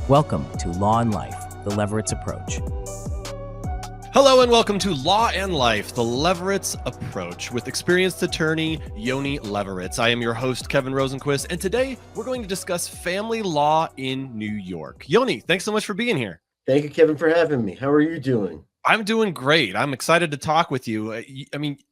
Welcome to Law and Life, the Levoritz Approach. Hello and welcome to Law and Life, the Levoritz Approach with experienced attorney Yoni Levoritz. I am your host, Kevin Rosenquist, and today we're going to discuss family law in New York. Yoni, thanks so much for being here. Thank you, Kevin, for having me. How are you doing? I'm doing great. I'm excited to talk with you.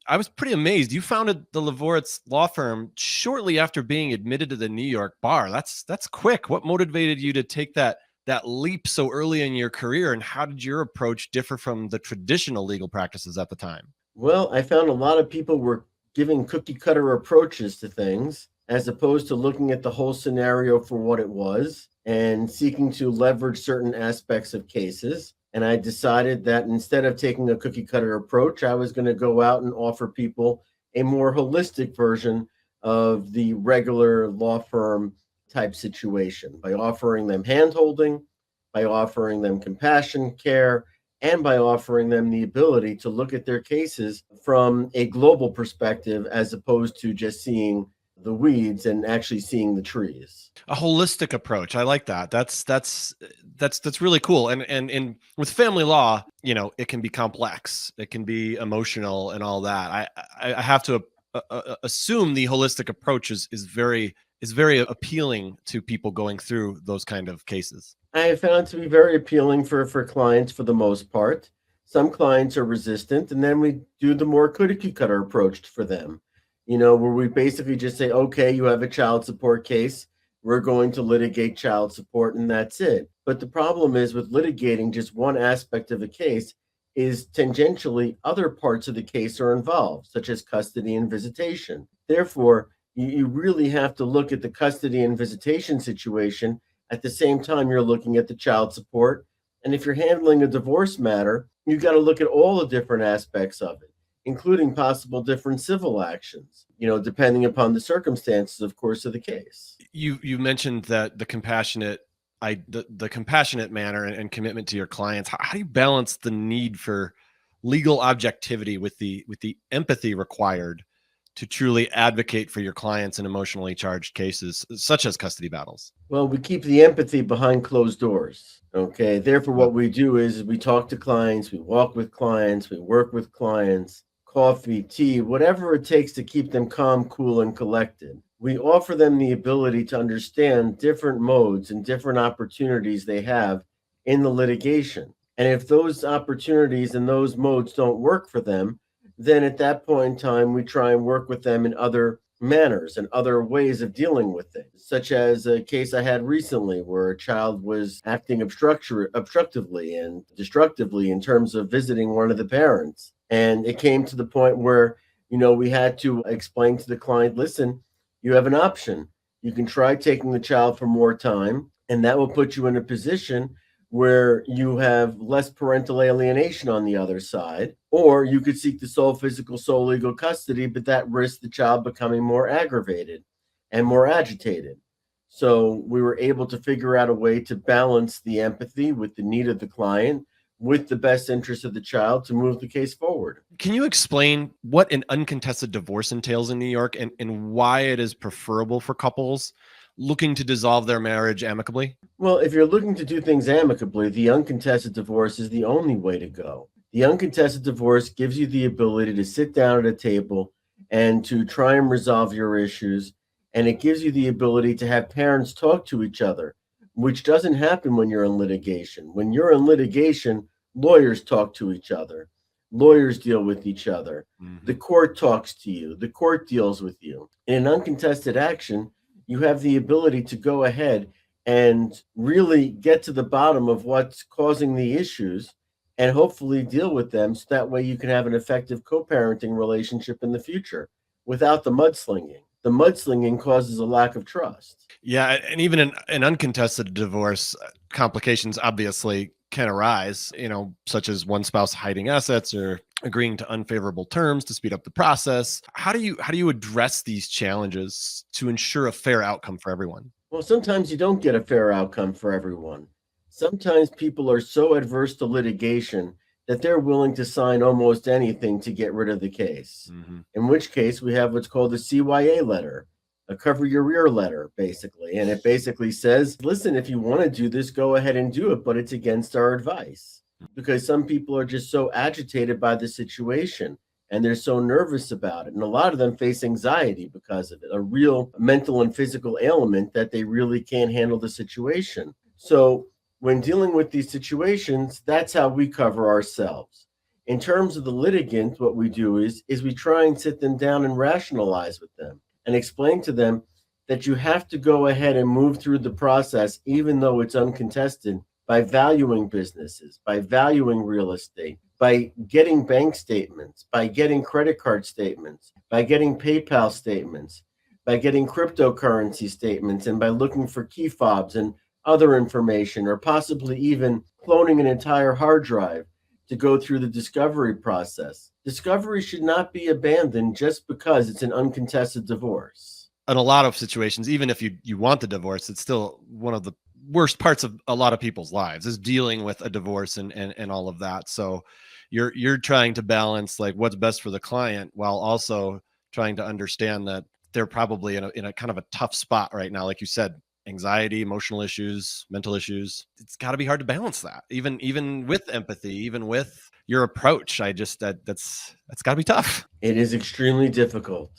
I was pretty amazed. You founded the Levoritz Law Firm shortly after being admitted to the New York bar. That's quick. What motivated you to take that leap so early in your career, and how did your approach differ from the traditional legal practices at the time? Well, I found a lot of people were giving cookie cutter approaches to things as opposed to looking at the whole scenario for what it was and seeking to leverage certain aspects of cases. And I decided that instead of taking a cookie cutter approach, I was going to go out and offer people a more holistic version of the regular law firm type situation by offering them handholding, by offering them compassion care, and by offering them the ability to look at their cases from a global perspective as opposed to just seeing the weeds and actually seeing the trees. A holistic approach. I like that. That's really cool. And with family law, it can be complex. It can be emotional and all that. I have to assume the holistic approach is very appealing to people going through those kind of cases. I have found to be very appealing for clients for the most part. Some clients are resistant, and then we do the more cookie cutter approach for them, where we basically just say, okay, you have a child support case. We're going to litigate child support, and that's it. But the problem is with litigating just one aspect of a case is tangentially other parts of the case are involved, such as custody and visitation. Therefore, you really have to look at the custody and visitation situation at the same time you're looking at the child support. And if you're handling a divorce matter, you got to look at all the different aspects of it, including possible different civil actions, depending upon the circumstances, of course, of the case. You mentioned that the compassionate manner and commitment to your clients. How do you balance the need for legal objectivity with the empathy required to truly advocate for your clients in emotionally charged cases, such as custody battles? Well, we keep the empathy behind closed doors. Okay. Therefore, what we do is we talk to clients, we walk with clients, we work with clients, coffee, tea, whatever it takes to keep them calm, cool, and collected. We offer them the ability to understand different modes and different opportunities they have in the litigation. And if those opportunities and those modes don't work for them, then at that point in time, we try and work with them in other manners and other ways of dealing with it, such as a case I had recently where a child was acting obstructively and destructively in terms of visiting one of the parents. And it came to the point where, we had to explain to the client, listen, you have an option. You can try taking the child for more time, and that will put you in a position where you have less parental alienation on the other side, or you could seek the sole physical, sole legal custody, but that risks the child becoming more aggravated and more agitated. So we were able to figure out a way to balance the empathy with the need of the client, with the best interest of the child to move the case forward. Can you explain what an uncontested divorce entails in New York and why it is preferable for couples looking to dissolve their marriage amicably? Well, if you're looking to do things amicably, the uncontested divorce is the only way to go. The uncontested divorce gives you the ability to sit down at a table and to try and resolve your issues. And it gives you the ability to have parents talk to each other, which doesn't happen when you're in litigation. When you're in litigation, lawyers talk to each other. Lawyers deal with each other. Mm-hmm. The court talks to you. The court deals with you. In an uncontested action, you have the ability to go ahead and really get to the bottom of what's causing the issues and hopefully deal with them so that way you can have an effective co-parenting relationship in the future without the mudslinging. The mudslinging causes a lack of trust. Yeah, and even in an uncontested divorce, complications obviously can arise, such as one spouse hiding assets or agreeing to unfavorable terms to speed up the process. How do you address these challenges to ensure a fair outcome for everyone? Well, sometimes you don't get a fair outcome for everyone. Sometimes people are so adverse to litigation that they're willing to sign almost anything to get rid of the case, in which case we have what's called a CYA letter. a cover your rear letter, basically. And it basically says, listen, if you want to do this, go ahead and do it, but it's against our advice. Because some people are just so agitated by the situation and they're so nervous about it. And a lot of them face anxiety because of it, a real mental and physical ailment that they really can't handle the situation. So when dealing with these situations, that's how we cover ourselves. In terms of the litigant, what we do is we try and sit them down and rationalize with them and explain to them that you have to go ahead and move through the process, even though it's uncontested, by valuing businesses, by valuing real estate, by getting bank statements, by getting credit card statements, by getting PayPal statements, by getting cryptocurrency statements, and by looking for key fobs and other information, or possibly even cloning an entire hard drive to go through the discovery process. Discovery should not be abandoned just because it's an uncontested divorce. In a lot of situations, even if you want the divorce, it's still one of the worst parts of a lot of people's lives is dealing with a divorce and all of that. So you're trying to balance like what's best for the client while also trying to understand that they're probably in a kind of a tough spot right now. Like you said, anxiety, emotional issues, mental issues. It's got to be hard to balance that, even with empathy, even with your approach. That's got to be tough. It is extremely difficult.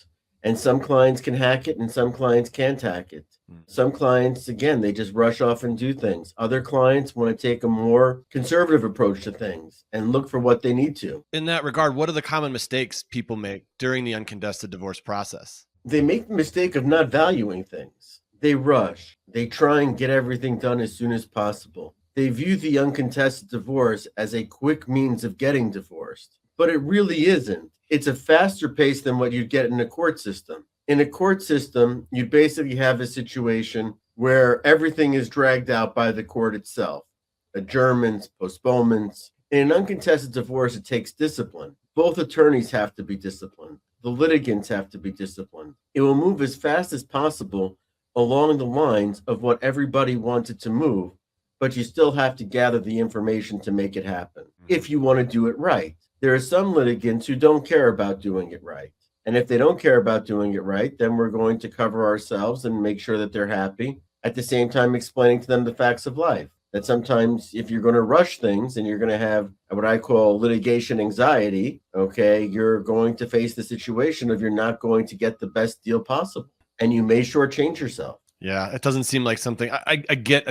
And some clients can hack it and some clients can't hack it. Some clients, again, they just rush off and do things. Other clients want to take a more conservative approach to things and look for what they need to. In that regard, what are the common mistakes people make during the uncontested divorce process? They make the mistake of not valuing things. They rush. They try and get everything done as soon as possible. They view the uncontested divorce as a quick means of getting divorced, but it really isn't. It's a faster pace than what you'd get in a court system. In a court system, you basically have a situation where everything is dragged out by the court itself. Adjournments, postponements. In an uncontested divorce, it takes discipline. Both attorneys have to be disciplined. The litigants have to be disciplined. It will move as fast as possible along the lines of what everybody wanted to move, but you still have to gather the information to make it happen if you want to do it right. There are some litigants who don't care about doing it right. And if they don't care about doing it right, then we're going to cover ourselves and make sure that they're happy, at the same time explaining to them the facts of life. That sometimes if you're going to rush things and you're going to have what I call litigation anxiety, okay, you're going to face the situation of you're not going to get the best deal possible. And you may shortchange yourself. Yeah, it doesn't seem like something I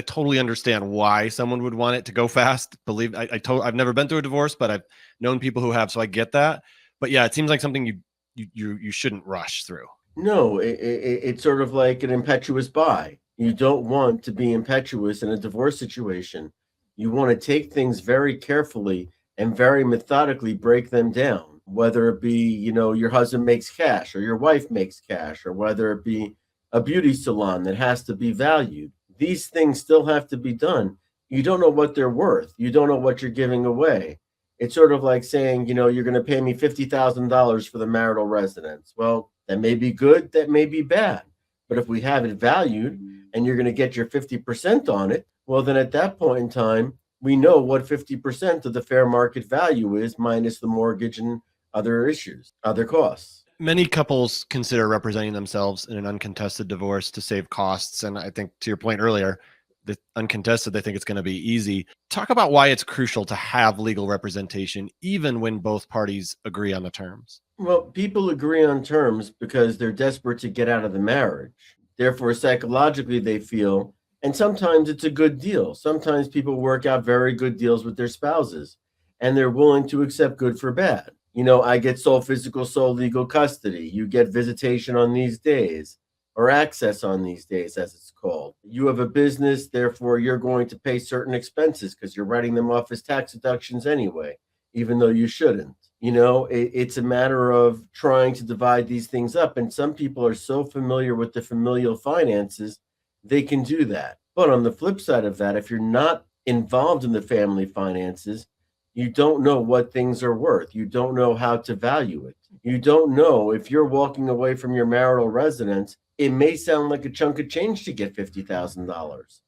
totally understand why someone would want it to go fast. I've never been through a divorce, but I've known people who have, so I get that. But yeah, it seems like something you shouldn't rush through. No, it's sort of like an impetuous buy. You don't want to be impetuous in a divorce situation. You want to take things very carefully and very methodically break them down, whether it be, your husband makes cash or your wife makes cash, or whether it be a beauty salon that has to be valued. These things still have to be done. You don't know what they're worth. You don't know what you're giving away. It's sort of like saying, you're going to pay me $50,000 for the marital residence. Well, that may be good, that may be bad. But if we have it valued and you're going to get your 50% on it, well, then at that point in time, we know what 50% of the fair market value is minus the mortgage and other issues, other costs. Many couples consider representing themselves in an uncontested divorce to save costs. And I think to your point earlier, the uncontested, they think it's going to be easy. Talk about why it's crucial to have legal representation, even when both parties agree on the terms. Well, people agree on terms because they're desperate to get out of the marriage. Therefore, psychologically, they feel, and sometimes it's a good deal. Sometimes people work out very good deals with their spouses, and they're willing to accept good for bad. I get sole physical, sole legal custody. You get visitation on these days, or access on these days, as it's called. You have a business, therefore you're going to pay certain expenses because you're writing them off as tax deductions anyway, even though you shouldn't. It's a matter of trying to divide these things up. And some people are so familiar with the familial finances, they can do that. But on the flip side of that, if you're not involved in the family finances, you don't know what things are worth. You don't know how to value it. You don't know if you're walking away from your marital residence, it may sound like a chunk of change to get $50,000,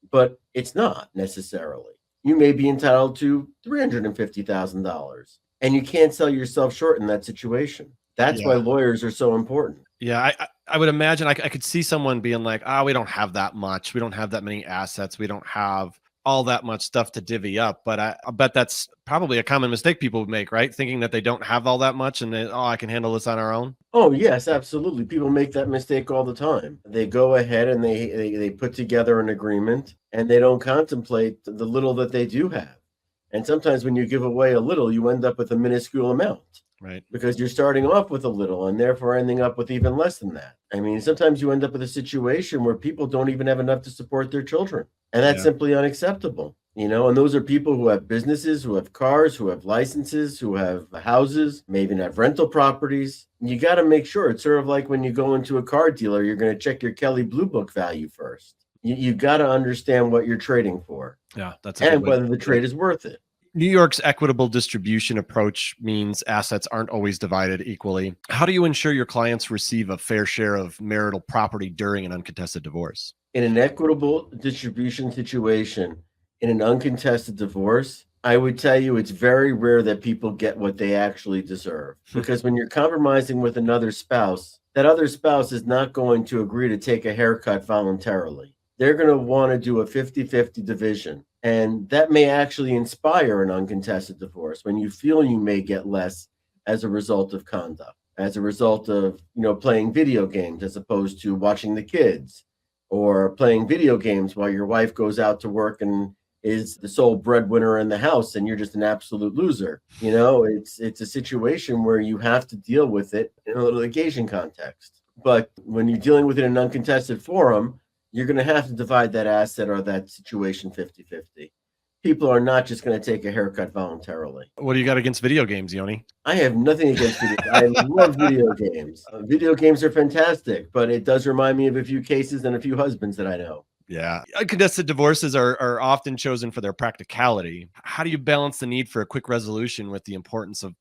but it's not necessarily. You may be entitled to $350,000, and you can't sell yourself short in that situation. That's why Yeah. lawyers are so important. Yeah, I would imagine I could see someone being like, "Ah, we don't have that much. We don't have that many assets. We don't have all that much stuff to divvy up." But I bet that's probably a common mistake people would make, right? Thinking that they don't have all that much and then, "Oh, I can handle this on our own." Oh, yes, absolutely. People make that mistake all the time. They go ahead and they put together an agreement and they don't contemplate the little that they do have. And sometimes when you give away a little, you end up with a minuscule amount Right. because you're starting off with a little and therefore ending up with even less than that. I mean, sometimes you end up with a situation where people don't even have enough to support their children. And that's Yeah. simply unacceptable. And those are people who have businesses, who have cars, who have licenses, who have houses, maybe have rental properties. You got to make sure. It's sort of like when you go into a car dealer, you're going to check your Kelley Blue Book value first. You got to understand what you're trading for Yeah, that's a good and way whether to the put it. trade is worth it. New York's equitable distribution approach means assets aren't always divided equally. How do you ensure your clients receive a fair share of marital property during an uncontested divorce? In an equitable distribution situation, in an uncontested divorce, I would tell you it's very rare that people get what they actually deserve. Because when you're compromising with another spouse, that other spouse is not going to agree to take a haircut voluntarily. They're going to want to do a 50-50 division. And that may actually inspire an uncontested divorce when you feel you may get less as a result of conduct, as a result of, playing video games as opposed to watching the kids, or playing video games while your wife goes out to work and is the sole breadwinner in the house and you're just an absolute loser. It's a situation where you have to deal with it in a litigation context. But when you're dealing with it in an uncontested forum, you're going to have to divide that asset or that situation 50-50. People are not just going to take a haircut voluntarily. What do you got against video games, Yoni? I have nothing against video. I love video games. Video games are fantastic, but it does remind me of a few cases and a few husbands that I know. Yeah. Uncontested divorces are often chosen for their practicality. How do you balance the need for a quick resolution with the importance of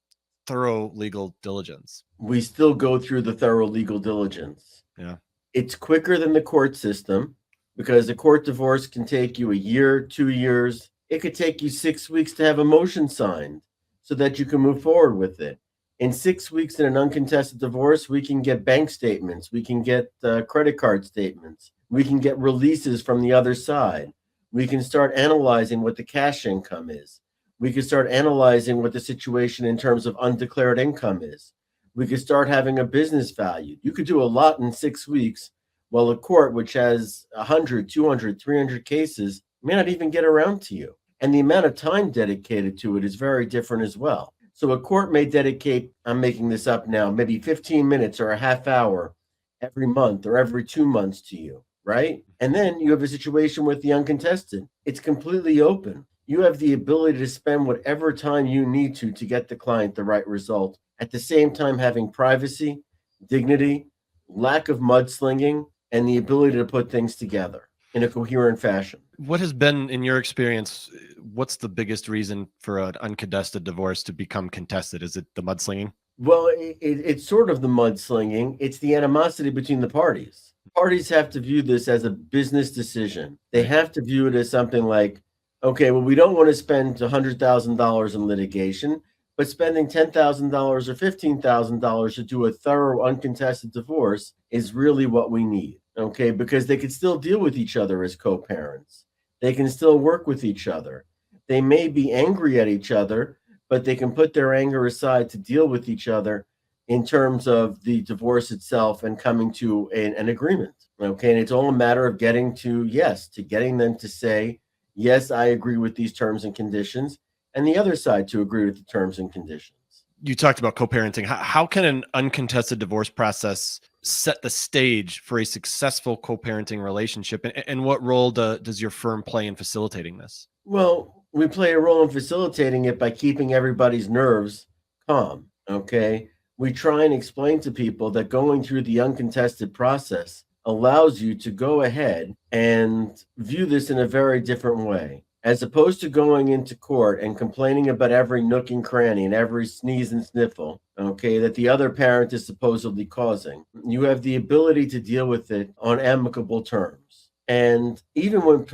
thorough legal diligence? We still go through the thorough legal diligence. Yeah. It's quicker than the court system because a court divorce can take you a year, 2 years. It could take you 6 weeks to have a motion signed so that you can move forward with it. In 6 weeks in an uncontested divorce, we can get bank statements. We can get credit card statements. We can get releases from the other side. We can start analyzing what the cash income is. We can start analyzing what the situation in terms of undeclared income is. We could start having a business value. You could do a lot in 6 weeks, while a court, which has 100, 200, 300 cases, may not even get around to you. And the amount of time dedicated to it is very different as well. So a court may dedicate, I'm making this up now, maybe 15 minutes or a half hour every month or every 2 months to you, right? And then you have a situation with the uncontested. It's completely open. You have the ability to spend whatever time you need to get the client the right result, at the same time having privacy, dignity, lack of mudslinging, and the ability to put things together in a coherent fashion. What has been, in your experience, what's the biggest reason for an uncontested divorce to become contested? Is it the mudslinging? Well, it's sort of the mudslinging. It's the animosity between the parties. Parties have to view this as a business decision. They have to view it as something like, okay, well, we don't want to spend $100,000 in litigation, but spending $10,000 or $15,000 to do a thorough uncontested divorce is really what we need. Okay, because they could still deal with each other as co-parents. They can still work with each other. They may be angry at each other, but they can put their anger aside to deal with each other in terms of the divorce itself and coming to an agreement. Okay, and it's all a matter of getting them to say, yes, I agree with these terms and conditions, and the other side to agree with the terms and conditions. You talked about co-parenting. How can an uncontested divorce process set the stage for a successful co-parenting relationship? And what role does your firm play in facilitating this? Well, we play a role in facilitating it by keeping everybody's nerves calm, okay? We try and explain to people that going through the uncontested process allows you to go ahead and view this in a very different way. As opposed to going into court and complaining about every nook and cranny and every sneeze and sniffle, okay, that the other parent is supposedly causing, you have the ability to deal with it on amicable terms. And even when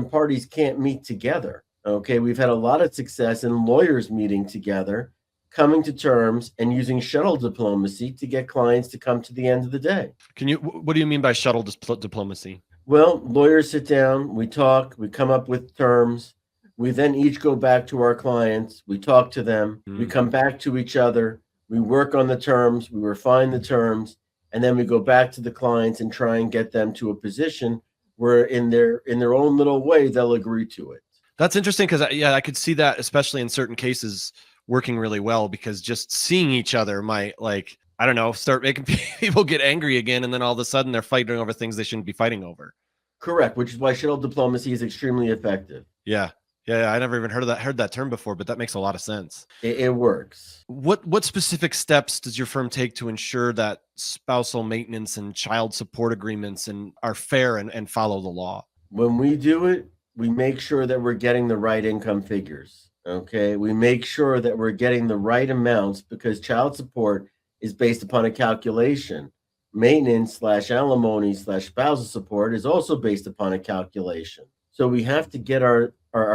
parties can't meet together, okay, we've had a lot of success in lawyers meeting together, coming to terms and using shuttle diplomacy to get clients to come to the end of the day. What do you mean by shuttle diplomacy? Well, lawyers sit down, we talk, we come up with terms. We then each go back to our clients. We talk to them. We come back to each other. We work on the terms. We refine the terms. And then we go back to the clients and try and get them to a position where in their own little way, they'll agree to it. That's interesting because I could see that, especially in certain cases, working really well, because just seeing each other might, like, I don't know, start making people get angry again. And then all of a sudden they're fighting over things they shouldn't be fighting over. Correct, which is why shuttle diplomacy is extremely effective. Yeah. I never even heard that term before, but that makes a lot of sense. It works. What specific steps does your firm take to ensure that spousal maintenance and child support agreements are fair and follow the law? When we do it, we make sure that we're getting the right income figures. Okay, we make sure that we're getting the right amounts, because child support is based upon a calculation. Maintenance / alimony / spousal support is also based upon a calculation. So we have to get our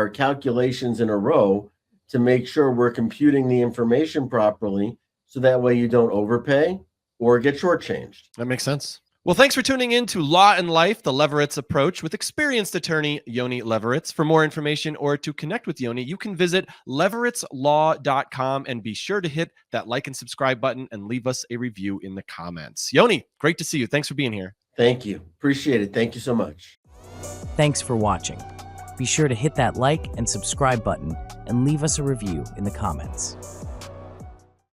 calculations in a row to make sure we're computing the information properly, so that way you don't overpay or get shortchanged. That makes sense. Well, thanks for tuning in to Law and Life, the Levoritz Approach, with experienced attorney Yoni Levoritz. For more information or to connect with Yoni, you can visit LevoritzLaw.com, and be sure to hit that like and subscribe button and leave us a review in the comments. Yoni, great to see you. Thanks for being here. Thank you. Appreciate it. Thank you so much. Thanks for watching. Be sure to hit that like and subscribe button and leave us a review in the comments.